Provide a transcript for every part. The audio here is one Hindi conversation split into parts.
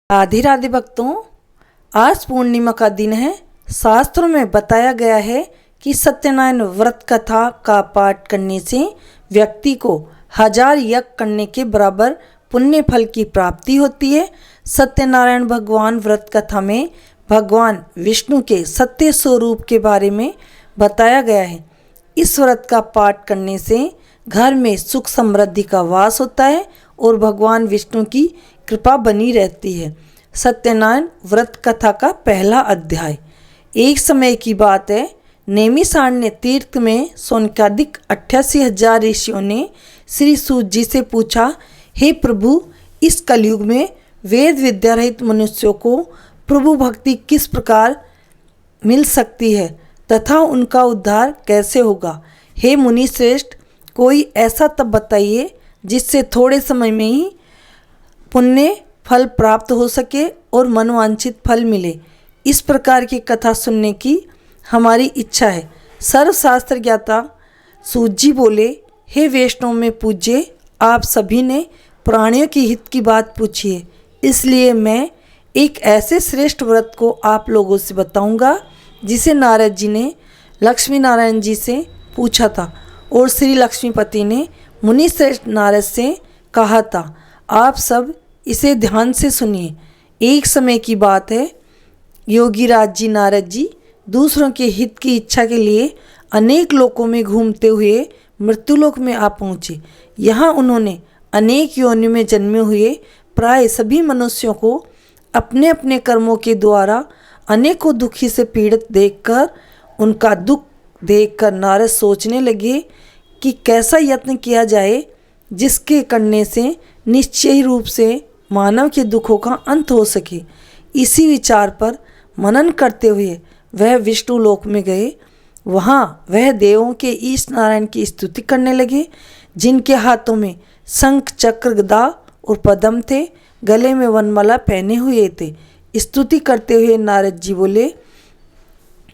राधे राधे भक्तों, आज पूर्णिमा का दिन है। शास्त्रों में बताया गया है कि सत्यनारायण व्रत कथा का पाठ करने से व्यक्ति को 1000 यज्ञ करने के बराबर पुण्य फल की प्राप्ति होती है। सत्यनारायण भगवान व्रत कथा में भगवान विष्णु के सत्य स्वरूप के बारे में बताया गया है। इस व्रत का पाठ करने से घर में सुख समृद्धि का वास होता है और भगवान विष्णु की कृपा बनी रहती है। सत्यनारायण व्रत कथा का पहला अध्याय। एक समय की बात है, नैमिषारण्य तीर्थ में सौनकादिक 88,000 ऋषियों ने श्री सूत जी से पूछा, हे प्रभु, इस कलयुग में वेद विद्या रहित मनुष्यों को प्रभु भक्ति किस प्रकार मिल सकती है तथा उनका उद्धार कैसे होगा। हे मुनि श्रेष्ठ, कोई ऐसा तप बताइए जिससे थोड़े समय में ही पुण्य फल प्राप्त हो सके और मनवांछित फल मिले। इस प्रकार की कथा सुनने की हमारी इच्छा है। सर्वशास्त्र ज्ञाता सूत जी बोले, हे वैष्णव में पूज्य, आप सभी ने प्राणियों के हित की बात पूछी है, इसलिए मैं एक ऐसे श्रेष्ठ व्रत को आप लोगों से बताऊंगा जिसे नारद जी ने लक्ष्मी नारायण जी से पूछा था और श्री लक्ष्मीपति ने मुनि श्रेष्ठ नारद से कहा था। आप सब इसे ध्यान से सुनिए। एक समय की बात है, योगीराज जी नारद जी दूसरों के हित की इच्छा के लिए अनेक लोकों में घूमते हुए मृत्युलोक में आ पहुँचे। यहाँ उन्होंने अनेक योनियों में जन्मे हुए प्राय सभी मनुष्यों को अपने अपने कर्मों के द्वारा अनेकों दुखी से पीड़ित देखकर उनका दुख देखकर नारद सोचने लगे कि कैसा यत्न किया जाए जिसके करने से निश्चय रूप से मानव के दुखों का अंत हो सके। इसी विचार पर मनन करते हुए वह विष्णु लोक में गए। वहाँ वह देवों के ईश नारायण की स्तुति करने लगे, जिनके हाथों में शंख चक्र गदा और पद्म थे, गले में वनमाला पहने हुए थे। स्तुति करते हुए नारद जी बोले,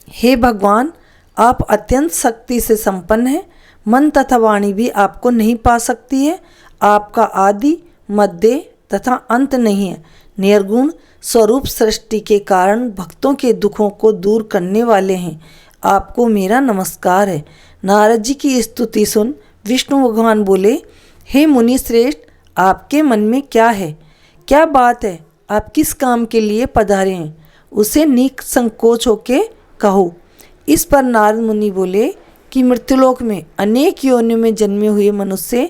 हे भगवान, आप अत्यंत शक्ति से संपन्न हैं, मन तथा वाणी भी आपको नहीं पा सकती है। आपका आदि मध्य तथा अंत नहीं है। निर्गुण स्वरूप सृष्टि के कारण भक्तों के दुखों को दूर करने वाले हैं। आपको मेरा नमस्कार है। नारद जी की स्तुति सुन विष्णु भगवान बोले, हे मुनि श्रेष्ठ, आपके मन में क्या है, क्या बात है, आप किस काम के लिए पधारे हैं, उसे निसंकोच होके कहो। इस पर नारद मुनि बोले कि मृत्युलोक में अनेक योनियों में जन्मे हुए मनुष्य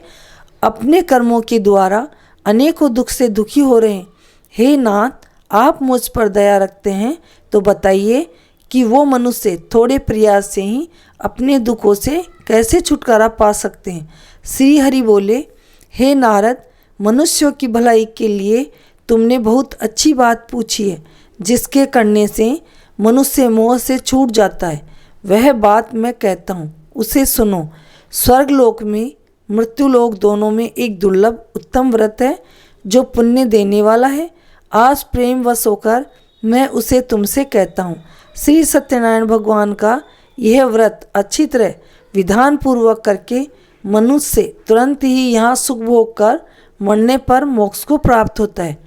अपने कर्मों के द्वारा अनेकों दुख से दुखी हो रहे हैं। हे नाथ, आप मुझ पर दया रखते हैं तो बताइए कि वो मनुष्य थोड़े प्रयास से ही अपने दुखों से कैसे छुटकारा पा सकते हैं। श्री हरि बोले, हे नारद, मनुष्यों की भलाई के लिए तुमने बहुत अच्छी बात पूछी है, जिसके करने से मनुष्य मोह से छूट जाता है। वह बात मैं कहता हूँ, उसे सुनो। स्वर्गलोक में मृत्युलोक दोनों में एक दुर्लभ उत्तम व्रत है जो पुण्य देने वाला है। आज प्रेम वश होकर मैं उसे तुमसे कहता हूँ। श्री सत्यनारायण भगवान का यह व्रत अच्छी तरह विधान पूर्वक करके मनुष्य तुरंत ही यहाँ सुख भोग कर मरने पर मोक्ष को प्राप्त होता है।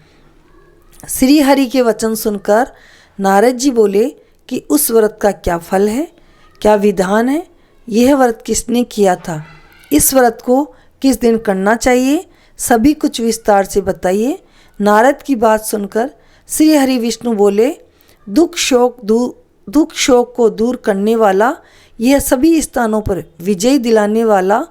श्री हरि के वचन सुनकर नारद जी बोले कि उस व्रत का क्या फल है, क्या विधान है, यह व्रत किसने किया था, इस व्रत को किस दिन करना चाहिए, सभी कुछ विस्तार से बताइए। नारद की बात सुनकर श्री हरि विष्णु बोले, दुख शोक को दूर करने वाला, यह सभी स्थानों पर विजय दिलाने वाला,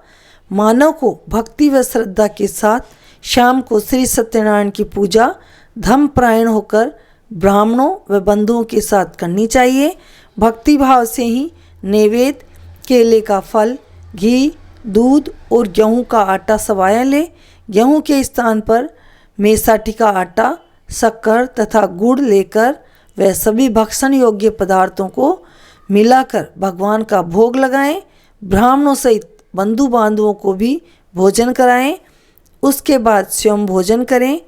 मानव को भक्ति व श्रद्धा के साथ शाम को श्री सत्यनारायण की पूजा धर्मपरायण होकर ब्राह्मणों व बंधुओं के साथ करनी चाहिए। भक्ति भाव से ही नैवेद्य, केले का फल, घी, दूध और गेहूं का आटा सवाया ले। गेहूं के स्थान पर मेसाठी का आटा, शक्कर तथा गुड़ लेकर वह सभी भक्षण योग्य पदार्थों को मिलाकर भगवान का भोग लगाएं। ब्राह्मणों सहित बंधु बांधवों को भी भोजन कराएं। उसके बाद स्वयं भोजन करें।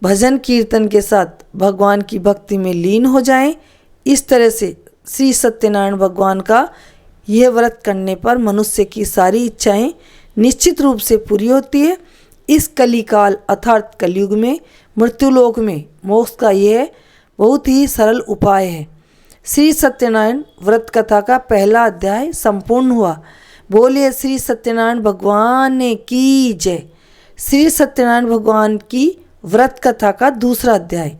भजन कीर्तन के साथ भगवान की भक्ति में लीन हो जाएं। इस तरह से श्री सत्यनारायण भगवान का यह व्रत करने पर मनुष्य की सारी इच्छाएं निश्चित रूप से पूरी होती है। इस कलिकाल अर्थात कलयुग में मृत्युलोक में मोक्ष का यह बहुत ही सरल उपाय है। श्री सत्यनारायण व्रत कथा का पहला अध्याय संपूर्ण हुआ। बोलिए श्री सत्यनारायण भगवान की जय। श्री सत्यनारायण भगवान की व्रत कथा का दूसरा अध्याय।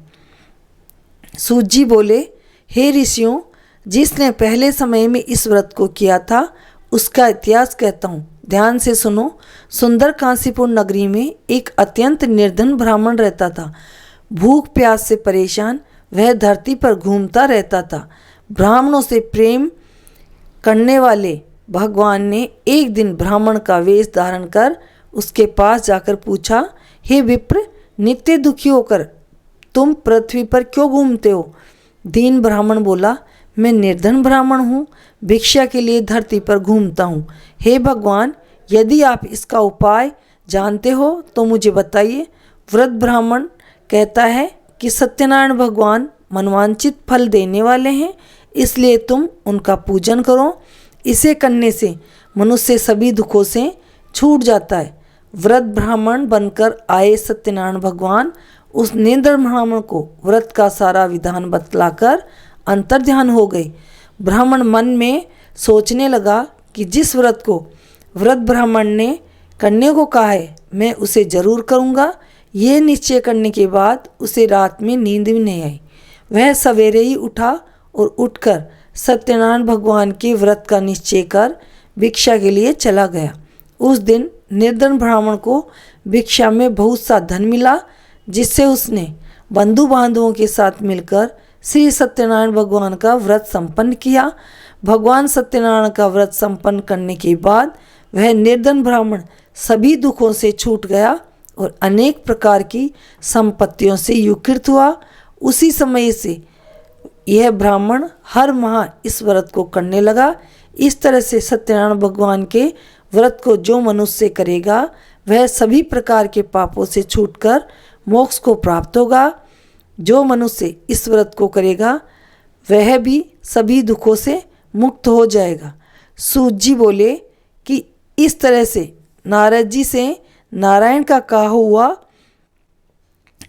सूत जी बोले, हे ऋषियों, जिसने पहले समय में इस व्रत को किया था उसका इतिहास कहता हूँ, ध्यान से सुनो। सुंदर काशीपुर नगरी में एक अत्यंत निर्धन ब्राह्मण रहता था। भूख प्यास से परेशान वह धरती पर घूमता रहता था। ब्राह्मणों से प्रेम करने वाले भगवान ने एक दिन ब्राह्मण का वेश धारण कर उसके पास जाकर पूछा, हे विप्र, नित्य दुखी होकर तुम पृथ्वी पर क्यों घूमते हो? दीन ब्राह्मण बोला, मैं निर्धन ब्राह्मण हूँ, भिक्षा के लिए धरती पर घूमता हूँ। हे भगवान, यदि आप इसका उपाय जानते हो तो मुझे बताइए। वृद्ध ब्राह्मण कहता है कि सत्यनारायण भगवान मनवांचित फल देने वाले हैं, इसलिए तुम उनका पूजन करो। इसे करने से मनुष्य सभी दुखों से छूट जाता है। वृद्ध ब्राह्मण बनकर आए सत्यनारायण भगवान उस निर्धन ब्राह्मण को व्रत का सारा विधान बतलाकर अंतर्ध्यान हो गए। ब्राह्मण मन में सोचने लगा कि जिस व्रत को वृद्ध ब्राह्मण ने करने को कहा है मैं उसे जरूर करूँगा। ये निश्चय करने के बाद उसे रात में नींद भी नहीं आई। वह सवेरे ही उठा और उठकर सत्यनारायण भगवान के व्रत का निश्चय कर भिक्षा के लिए चला गया। उस दिन निर्धन ब्राह्मण को भिक्षा में बहुत सा धन मिला, जिससे उसने बंधु बांधवों के साथ मिलकर श्री सत्यनारायण भगवान का व्रत संपन्न किया। भगवान सत्यनारायण का व्रत संपन्न करने के बाद वह निर्धन ब्राह्मण सभी दुखों से छूट गया और अनेक प्रकार की संपत्तियों से युक्त हुआ। उसी समय से यह ब्राह्मण हर माह इस व्रत को करने लगा। इस तरह से सत्यनारायण भगवान के व्रत को जो मनुष्य करेगा वह सभी प्रकार के पापों से छूटकर मोक्ष को प्राप्त होगा। जो मनुष्य इस व्रत को करेगा वह भी सभी दुखों से मुक्त हो जाएगा। सूत जी बोले कि इस तरह से नारद जी से नारायण का कहा हुआ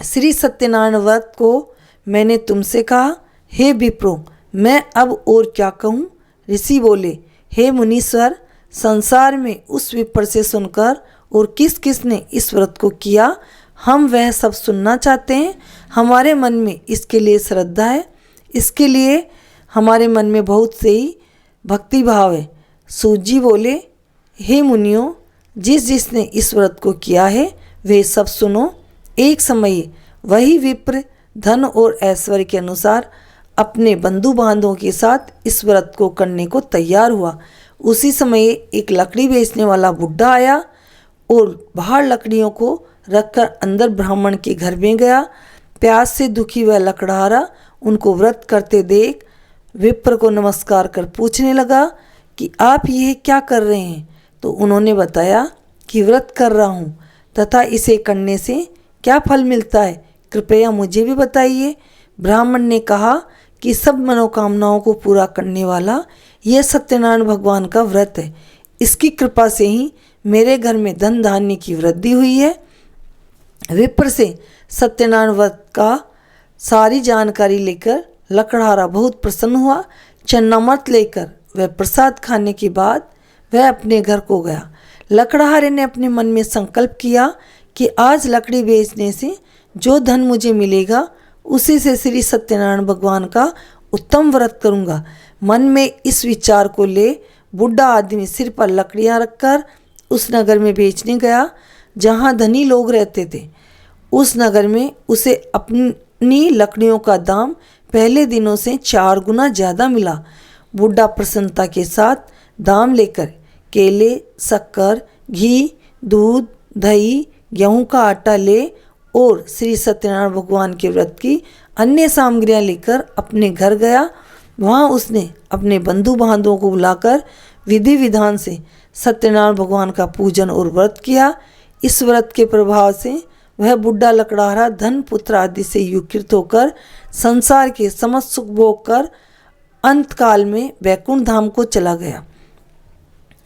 श्री सत्यनारायण व्रत को मैंने तुमसे कहा। हे विप्रो, मैं अब और क्या कहूँ? ऋषि बोले, हे मुनीश्वर, संसार में उस विप्र से सुनकर और किस किस ने इस व्रत को किया हम वह सब सुनना चाहते हैं। हमारे मन में इसके लिए श्रद्धा है, इसके लिए हमारे मन में बहुत से ही भक्ति भाव है। सूत जी बोले, हे मुनियों, जिस जिसने इस व्रत को किया है वे सब सुनो। एक समय वही विप्र धन और ऐश्वर्य के अनुसार अपने बंधु बांधवों के साथ इस व्रत को करने को तैयार हुआ। उसी समय एक लकड़ी बेचने वाला बुढ़ा आया और बाहर लकड़ियों को रखकर अंदर ब्राह्मण के घर में गया। प्यास से दुखी वह लकड़हारा उनको व्रत करते देख विप्र को नमस्कार कर पूछने लगा कि आप यह क्या कर रहे हैं? तो उन्होंने बताया कि व्रत कर रहा हूँ तथा इसे करने से क्या फल मिलता है, कृपया मुझे भी बताइए। ब्राह्मण ने कहा कि सब मनोकामनाओं को पूरा करने वाला यह सत्यनारायण भगवान का व्रत है। इसकी कृपा से ही मेरे घर में धन धान्य की वृद्धि हुई है। विप्र से सत्यनारायण व्रत का सारी जानकारी लेकर लकड़हारा बहुत प्रसन्न हुआ। चन्नामृत लेकर वह प्रसाद खाने के बाद वह अपने घर को गया। लकड़हारे ने अपने मन में संकल्प किया कि आज लकड़ी बेचने से जो धन मुझे मिलेगा उसी से श्री सत्यनारायण भगवान का उत्तम व्रत करूँगा। मन में इस विचार को ले बुढ़ा आदमी सिर पर लकड़ियाँ रखकर उस नगर में बेचने गया जहाँ धनी लोग रहते थे। उस नगर में उसे अपनी लकड़ियों का दाम पहले दिनों से 4 गुना ज़्यादा मिला। बुढ़ा प्रसन्नता के साथ दाम लेकर केले, शक्कर, घी, दूध, दही, गेहूं का आटा ले और श्री सत्यनारायण भगवान के व्रत की अन्य सामग्रियां लेकर अपने घर गया। वहाँ उसने अपने बंधु बांधवों को बुलाकर विधि विधान से सत्यनारायण भगवान का पूजन और व्रत किया। इस व्रत के प्रभाव से वह बुढ़ा लकड़हारा धन पुत्र आदि से युक्त होकर संसार के समस्त सुख भोग कर अंत काल में वैकुंठ धाम को चला गया।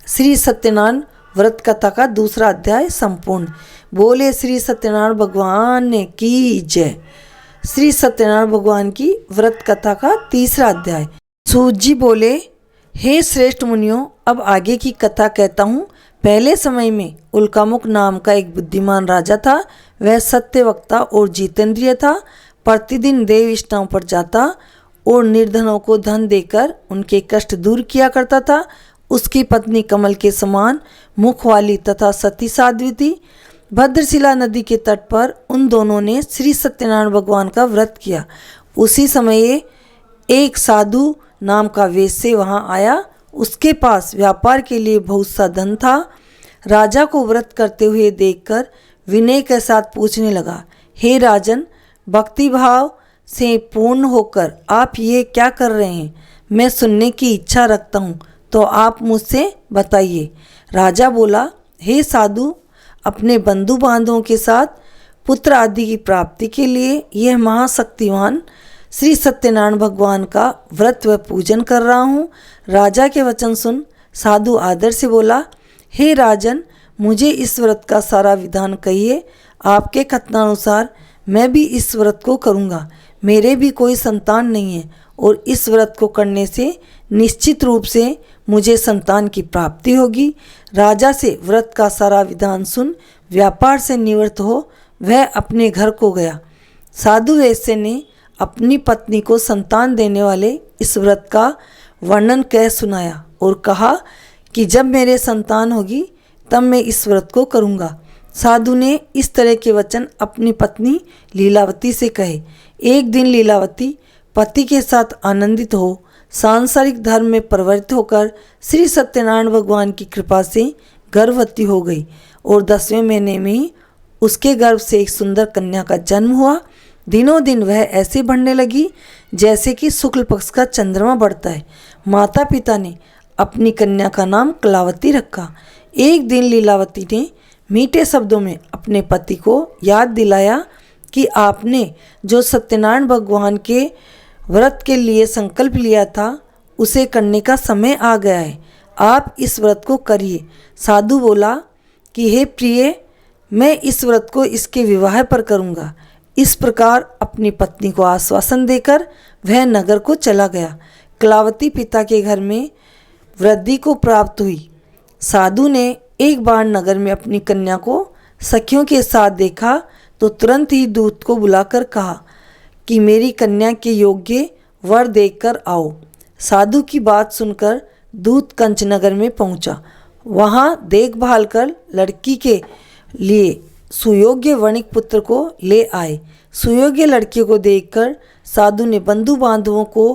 श्री सत्यनारायण व्रत कथा का दूसरा अध्याय संपूर्ण। बोले श्री सत्यनारायण भगवान ने की जय। श्री सत्यनारायण भगवान की व्रत कथा का तीसरा अध्याय। सूत जी बोले, हे श्रेष्ठ मुनियों, अब आगे की कथा कहता हूँ। पहले समय में उल्कामुख नाम का एक बुद्धिमान राजा था। वह सत्यवक्ता और जितेंद्रिय था। प्रतिदिन देव इष्टाओं पर जाता और निर्धनों को धन देकर उनके कष्ट दूर किया करता था। उसकी पत्नी कमल के समान मुख वाली तथा सती साध्वी थी। भद्रशिला नदी के तट पर उन दोनों ने श्री सत्यनारायण भगवान का व्रत किया। उसी समय एक साधु नाम का वेश्य वहां आया। उसके पास व्यापार के लिए बहुत सा धन था। राजा को व्रत करते हुए देखकर विनय के साथ पूछने लगा, हे राजन, भक्ति भाव से पूर्ण होकर आप ये क्या कर रहे हैं? मैं सुनने की इच्छा रखता हूँ, तो आप मुझसे बताइए। राजा बोला, हे साधु, अपने बंधु बांधवों के साथ पुत्र आदि की प्राप्ति के लिए यह महाशक्तिवान श्री सत्यनारायण भगवान का व्रत व पूजन कर रहा हूँ। राजा के वचन सुन साधु आदर से बोला, हे राजन, मुझे इस व्रत का सारा विधान कहिए। आपके कथनानुसार मैं भी इस व्रत को करूँगा। मेरे भी कोई संतान नहीं है और इस व्रत को करने से निश्चित रूप से मुझे संतान की प्राप्ति होगी। राजा से व्रत का सारा विधान सुन व्यापार से निवृत्त हो वह अपने घर को गया। साधु वैश्य ने अपनी पत्नी को संतान देने वाले इस व्रत का वर्णन कह सुनाया और कहा कि जब मेरे संतान होगी तब मैं इस व्रत को करूँगा। साधु ने इस तरह के वचन अपनी पत्नी लीलावती से कहे। एक दिन लीलावती पति के साथ आनंदित हो सांसारिक धर्म में प्रवृत्त होकर श्री सत्यनारायण भगवान की कृपा से गर्भवती हो गई और 10वें महीने में ही उसके गर्भ से एक सुंदर कन्या का जन्म हुआ। दिनों दिन वह ऐसे बढ़ने लगी जैसे कि शुक्ल पक्ष का चंद्रमा बढ़ता है। माता पिता ने अपनी कन्या का नाम कलावती रखा। एक दिन लीलावती ने मीठे शब्दों में अपने पति को याद दिलाया कि आपने जो सत्यनारायण भगवान के व्रत के लिए संकल्प लिया था उसे करने का समय आ गया है। आप इस व्रत को करिए। साधु बोला कि हे प्रिय, मैं इस व्रत को इसके विवाह पर करूँगा। इस प्रकार अपनी पत्नी को आश्वासन देकर वह नगर को चला गया। कलावती पिता के घर में वृद्धि को प्राप्त हुई। साधु ने एक बार नगर में अपनी कन्या को सखियों के साथ देखा तो तुरंत ही दूत को बुलाकर कहा कि मेरी कन्या के योग्य वर देखकर आओ। साधु की बात सुनकर दूत कंचनगर में पहुंचा। वहां देखभाल कर लड़की के लिए सुयोग्य वणिक पुत्र को ले आए। सुयोग्य लड़की को देखकर साधु ने बंधु बांधवों को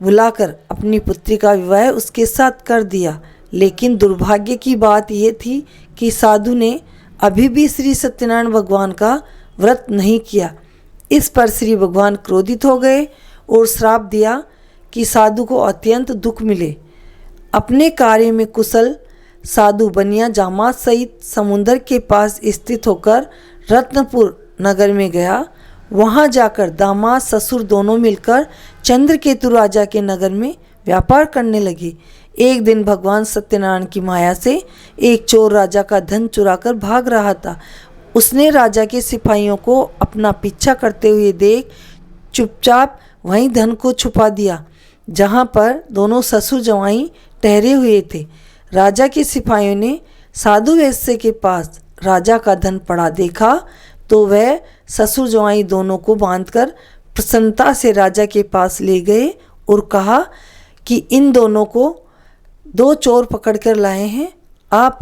बुलाकर अपनी पुत्री का विवाह उसके साथ कर दिया। लेकिन दुर्भाग्य की बात यह थी कि साधु ने अभी भी श्री सत्यनारायण भगवान का व्रत नहीं किया। इस पर श्री भगवान क्रोधित हो गए और श्राप दिया कि साधु को अत्यंत दुख मिले। अपने कार्य में कुशल साधु बनिया जामात सहित समुद्र के पास स्थित होकर रत्नपुर नगर में गया। वहां जाकर दामाद ससुर दोनों मिलकर चंद्रकेतु राजा के नगर में व्यापार करने लगे। एक दिन भगवान सत्यनारायण की माया से एक चोर राजा का धन चुराकर भाग रहा था। उसने राजा के सिपाहियों को अपना पीछा करते हुए देख चुपचाप वहीं धन को छुपा दिया जहां पर दोनों ससुर जवाई ठहरे हुए थे। राजा के सिपाहियों ने साधु वैश्य के पास राजा का धन पड़ा देखा तो वह ससुर जवाई दोनों को बांधकर प्रसन्नता से राजा के पास ले गए और कहा कि इन दोनों को 2 चोर पकड़कर लाए हैं, आप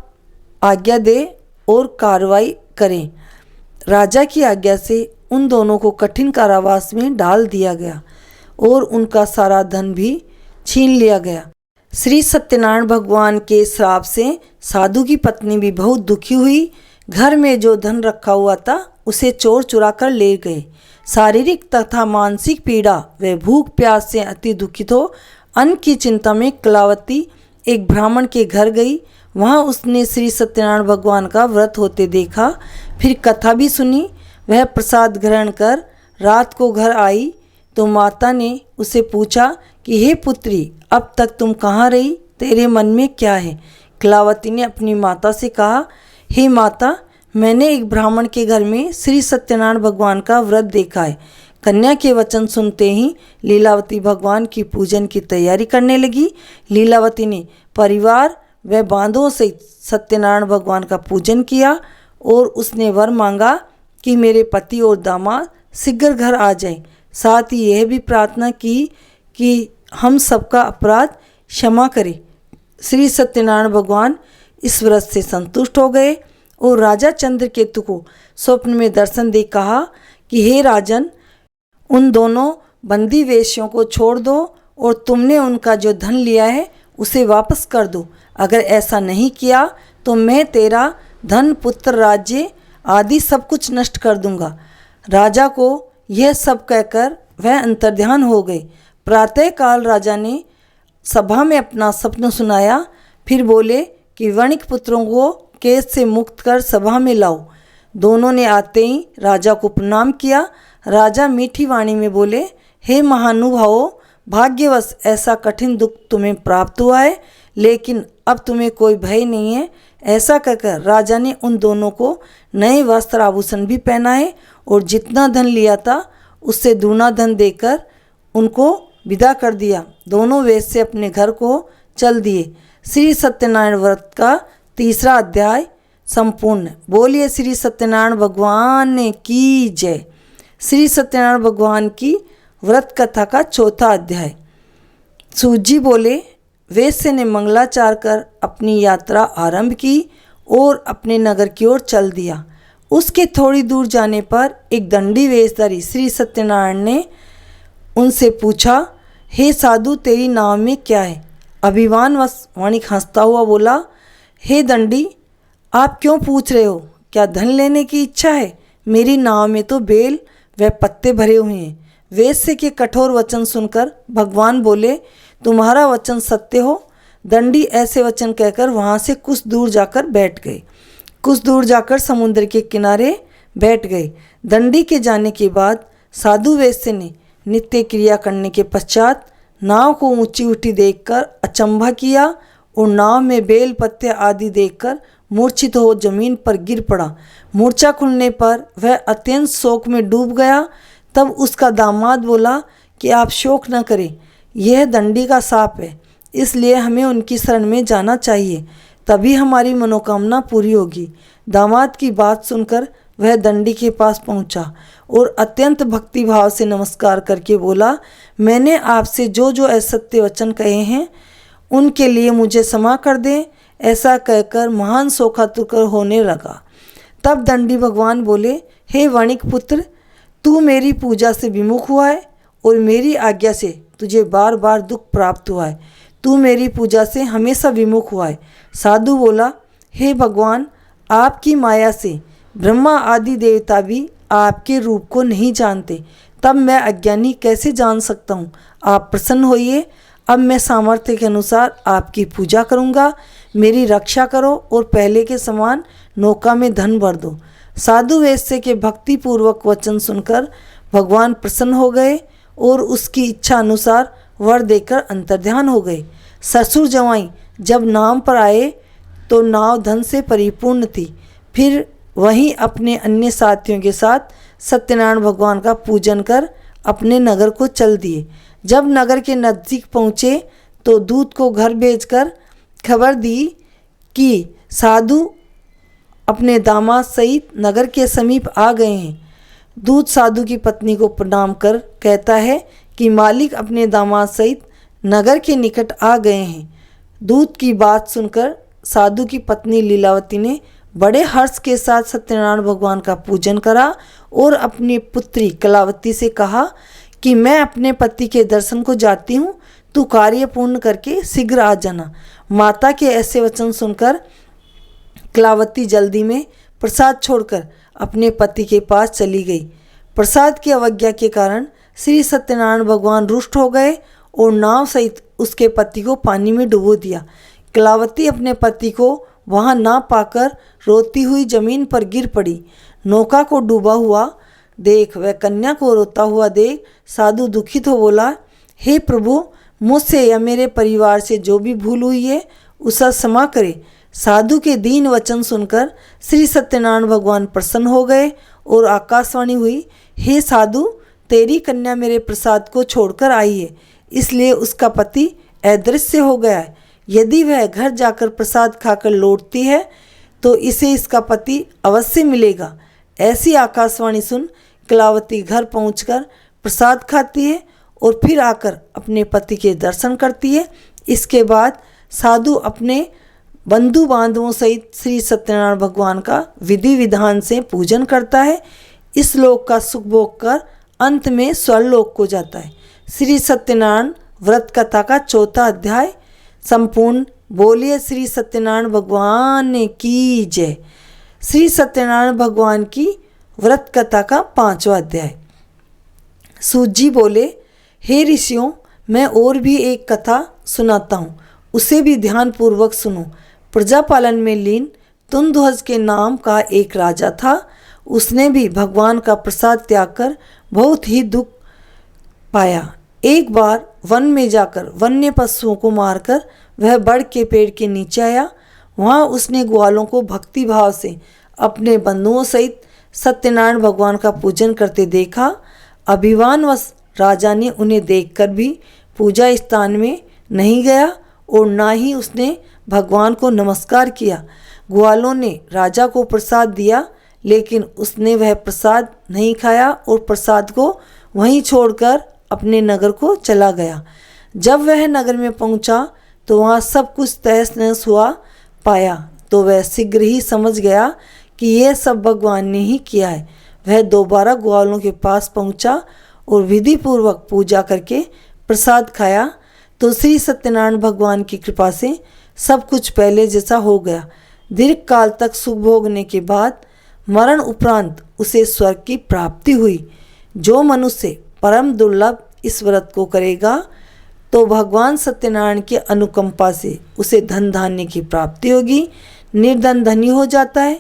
आज्ञा दे और कार्रवाई करें। राजा की आज्ञा से उन दोनों को कठिन कारावास में डाल दिया गया और उनका सारा धन भी छीन लिया गया। श्री सत्यनारायण भगवान के श्राप से साधु की पत्नी भी बहुत दुखी हुई। घर में जो धन रखा हुआ था उसे चोर चुरा कर ले गए। शारीरिक तथा मानसिक पीड़ा व भूख प्यास से अति दुखित हो अन्न की चिंता में कलावती एक ब्राह्मण के घर गई। वहां उसने श्री सत्यनारायण भगवान का व्रत होते देखा। फिर कथा भी सुनी। वह प्रसाद ग्रहण कर रात को घर आई तो माता ने उसे पूछा कि हे पुत्री, अब तक तुम कहाँ रही? तेरे मन में क्या है? कलावती ने अपनी माता से कहा, हे माता, मैंने एक ब्राह्मण के घर में श्री सत्यनारायण भगवान का व्रत देखा है। कन्या के वचन सुनते ही लीलावती भगवान की पूजन की तैयारी करने लगी। लीलावती ने परिवार व बांधों सहित सत्यनारायण भगवान का पूजन किया और उसने वर मांगा कि मेरे पति और दामाद शीघ्र घर आ जाएं। साथ ही यह भी प्रार्थना की कि हम सबका अपराध क्षमा करे। श्री सत्यनारायण भगवान इस व्रत से संतुष्ट हो गए और राजा चंद्रकेतु को स्वप्न में दर्शन दे कहा कि हे राजन, उन दोनों बंदी वेश्यों को छोड़ दो और तुमने उनका जो धन लिया है उसे वापस कर दो। अगर ऐसा नहीं किया तो मैं तेरा धन, पुत्र, राज्य आदि सब कुछ नष्ट कर दूंगा। राजा को यह सब कहकर वह अंतर्ध्यान हो गए। प्रातःकाल राजा ने सभा में अपना स्वप्न सुनाया। फिर बोले कि वणिक पुत्रों को केस से मुक्त कर सभा में लाओ। दोनों ने आते ही राजा को प्रणाम किया। राजा मीठी वाणी में बोले, हे महानुभावों, भाग्यवश ऐसा कठिन दुख तुम्हें प्राप्त हुआ है, लेकिन अब तुम्हें कोई भय नहीं है। ऐसा कहकर राजा ने उन दोनों को नए वस्त्र आभूषण भी पहनाए और जितना धन लिया था उससे दूना धन देकर उनको विदा कर दिया। दोनों वेश्य अपने घर को चल दिए। श्री सत्यनारायण व्रत का तीसरा अध्याय संपूर्ण। बोलिए श्री सत्यनारायण भगवान की जय। श्री सत्यनारायण भगवान की व्रत कथा का चौथा अध्याय। सूजी बोले, वेश्य ने मंगलाचार कर अपनी यात्रा आरंभ की और अपने नगर की ओर चल दिया। उसके थोड़ी दूर जाने पर एक दंडी वेशधारी श्री सत्यनारायण ने उनसे पूछा, हे साधु, तेरी नाव में क्या है? अभिमानवश वणिक हंसता हुआ बोला, हे दंडी, आप क्यों पूछ रहे हो? क्या धन लेने की इच्छा है? मेरी नाव में तो बेल व पत्ते भरे हुए हैं। वेश्य के कठोर वचन सुनकर भगवान बोले, तुम्हारा वचन सत्य हो। दंडी ऐसे वचन कहकर वहाँ से कुछ दूर जाकर बैठ गए। कुछ दूर जाकर समुद्र के किनारे बैठ गए। दंडी के जाने के बाद साधु वेश्य ने नित्य क्रिया करने के पश्चात नाव को ऊंची उठी देखकर अचंभा किया और नाव में बेल पत्ते आदि देखकर मूर्छित हो जमीन पर गिर पड़ा। मूर्छा खुलने पर वह अत्यंत शोक में डूब गया। तब उसका दामाद बोला कि आप शोक न करें, यह दंडी का शाप है, इसलिए हमें उनकी शरण में जाना चाहिए, तभी हमारी मनोकामना पूरी होगी। दामाद की बात सुनकर वह दंडी के पास पहुंचा और अत्यंत भक्ति भाव से नमस्कार करके बोला, मैंने आपसे जो जो असत्य वचन कहे हैं उनके लिए मुझे क्षमा कर दें। ऐसा कहकर महान शोकातुर होने लगा। तब दंडी भगवान बोले, हे वणिक पुत्र, तू मेरी पूजा से विमुख हुआ है और मेरी आज्ञा से तुझे बार बार दुख प्राप्त हुआ है। तू मेरी पूजा से हमेशा विमुख हुआ है। साधु बोला, हे भगवान, आपकी माया से ब्रह्मा आदि देवता भी आपके रूप को नहीं जानते, तब मैं अज्ञानी कैसे जान सकता हूँ? आप प्रसन्न होइए। अब मैं सामर्थ्य के अनुसार आपकी पूजा करूँगा। मेरी रक्षा करो और पहले के समान नौका में धन भर दो। साधु वेश्य के भक्तिपूर्वक वचन सुनकर भगवान प्रसन्न हो गए और उसकी इच्छा अनुसार वर देकर अंतर्ध्यान हो गए। ससुर जवाई जब नाव पर आए तो नाव धन से परिपूर्ण थी। फिर वहीं अपने अन्य साथियों के साथ सत्यनारायण भगवान का पूजन कर अपने नगर को चल दिए। जब नगर के नज़दीक पहुँचे तो दूत को घर भेजकर खबर दी कि साधु अपने दामाद सहित नगर के समीप आ गए हैं। दूत साधु की पत्नी को प्रणाम कर कहता है कि मालिक अपने दामाद सहित नगर के निकट आ गए हैं। दूत की बात सुनकर साधु की पत्नी लीलावती ने बड़े हर्ष के साथ सत्यनारायण भगवान का पूजन करा और अपनी पुत्री कलावती से कहा कि मैं अपने पति के दर्शन को जाती हूँ, तू कार्य पूर्ण करके शीघ्र आ जाना। माता के ऐसे वचन सुनकर कलावती जल्दी में प्रसाद छोड़कर अपने पति के पास चली गई। प्रसाद की अवज्ञा के कारण श्री सत्यनारायण भगवान रुष्ट हो गए और नाव सहित उसके पति को पानी में डुबो दिया। कलावती अपने पति को वहां ना पाकर रोती हुई जमीन पर गिर पड़ी। नौका को डूबा हुआ देख वह कन्या को रोता हुआ देख साधु दुखित हो बोला, हे प्रभु, मुझसे या मेरे परिवार से जो भी भूल हुई है उसे क्षमा करे। साधु के दीन वचन सुनकर श्री सत्यनारायण भगवान प्रसन्न हो गए और आकाशवाणी हुई, हे साधु, तेरी कन्या मेरे प्रसाद को छोड़कर आई है, इसलिए उसका पति अदृश्य हो गया है। यदि वह घर जाकर प्रसाद खाकर लौटती है तो इसे इसका पति अवश्य मिलेगा। ऐसी आकाशवाणी सुन कलावती घर पहुंचकर प्रसाद खाती है और फिर आकर अपने पति के दर्शन करती है। इसके बाद साधु अपने बंधु बांधवों सहित श्री सत्यनारायण भगवान का विधि विधान से पूजन करता है। इस लोक का सुख भोग कर अंत में स्वर्लोक को जाता है। श्री सत्यनारायण व्रत कथा का 4था अध्याय संपूर्ण। बोलिए श्री सत्यनारायण भगवान की जय। श्री सत्यनारायण भगवान की व्रत कथा का 5वां अध्याय। सूत जी बोले, हे ऋषियों, मैं और भी एक कथा सुनाता हूँ, उसे भी ध्यानपूर्वक सुनो। प्रजापालन में लीन तुंदध्वज के नाम का एक राजा था। उसने भी भगवान का प्रसाद त्याग कर बहुत ही दुख पाया। एक बार वन में जाकर वन्य पशुओं को मारकर वह बड़ के पेड़ के नीचे आया। वहाँ उसने ग्वालों को भक्ति भाव से अपने बंधुओं सहित सत्यनारायण भगवान का पूजन करते देखा। अभिमानवश राजा ने उन्हें देखकर भी पूजा स्थान में नहीं गया और ना ही उसने भगवान को नमस्कार किया। ग्वालों ने राजा को प्रसाद दिया, लेकिन उसने वह प्रसाद नहीं खाया और प्रसाद को वहीं छोड़कर अपने नगर को चला गया। जब वह नगर में पहुंचा तो वहाँ सब कुछ तहस नहस हुआ पाया, तो वह शीघ्र ही समझ गया कि यह सब भगवान ने ही किया है। वह दोबारा ग्वालों के पास पहुंचा और विधि पूर्वक पूजा करके प्रसाद खाया तो श्री सत्यनारायण भगवान की कृपा से सब कुछ पहले जैसा हो गया। दीर्घ काल तक सुख भोगने के बाद मरण उपरांत उसे स्वर्ग की प्राप्ति हुई। जो मनुष्य परम दुर्लभ इस व्रत को करेगा तो भगवान सत्यनारायण की अनुकंपा से उसे धन धान्य की प्राप्ति होगी। निर्धन धनी हो जाता है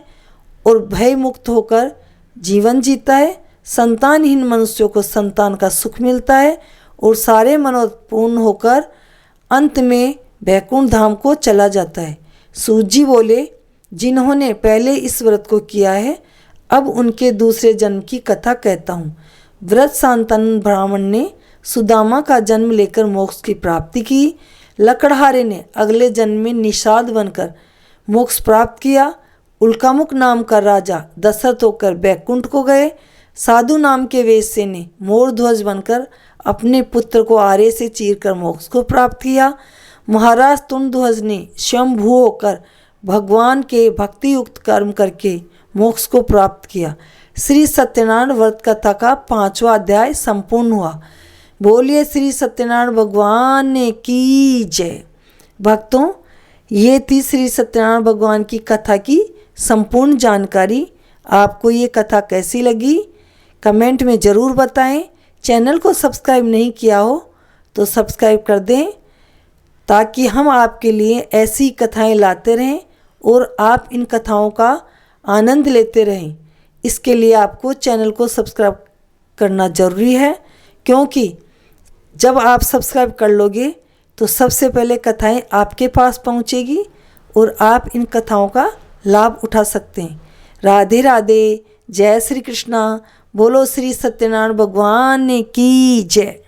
और भय मुक्त होकर जीवन जीता है। संतानहीन मनुष्यों को संतान का सुख मिलता है और सारे मनोरथ पूर्ण होकर अंत में वैकुंठ धाम को चला जाता है। सूत जी बोले, जिन्होंने पहले इस व्रत को किया है, अब उनके दूसरे जन्म की कथा कहता हूँ। व्रत शांतनु ब्राह्मण ने सुदामा का जन्म लेकर मोक्ष की प्राप्ति की। लकड़हारे ने अगले जन्म में निषाद बनकर मोक्ष प्राप्त किया। उल्कामुख नाम का राजा दशरथ होकर बैकुंठ को गए। साधु नाम के वेश्य ने मोर ध्वज बनकर अपने पुत्र को आरे से चीरकर मोक्ष को प्राप्त किया। महाराज तुंदध्वज ने स्वयंभू होकर भगवान के भक्ति युक्त कर्म करके मोक्ष को प्राप्त किया। श्री सत्यनारायण व्रत कथा का 5वां अध्याय संपूर्ण हुआ। बोलिए श्री सत्यनारायण भगवान की जय। भक्तों, ये थी श्री सत्यनारायण भगवान की कथा की संपूर्ण जानकारी। आपको ये कथा कैसी लगी कमेंट में ज़रूर बताएं। चैनल को सब्सक्राइब नहीं किया हो तो सब्सक्राइब कर दें, ताकि हम आपके लिए ऐसी कथाएं लाते रहें और आप इन कथाओं का आनंद लेते रहें। इसके लिए आपको चैनल को सब्सक्राइब करना ज़रूरी है, क्योंकि जब आप सब्सक्राइब कर लोगे तो सबसे पहले कथाएं आपके पास पहुंचेगी और आप इन कथाओं का लाभ उठा सकते हैं। राधे राधे, जय श्री कृष्णा। बोलो श्री सत्यनारायण भगवान की जय।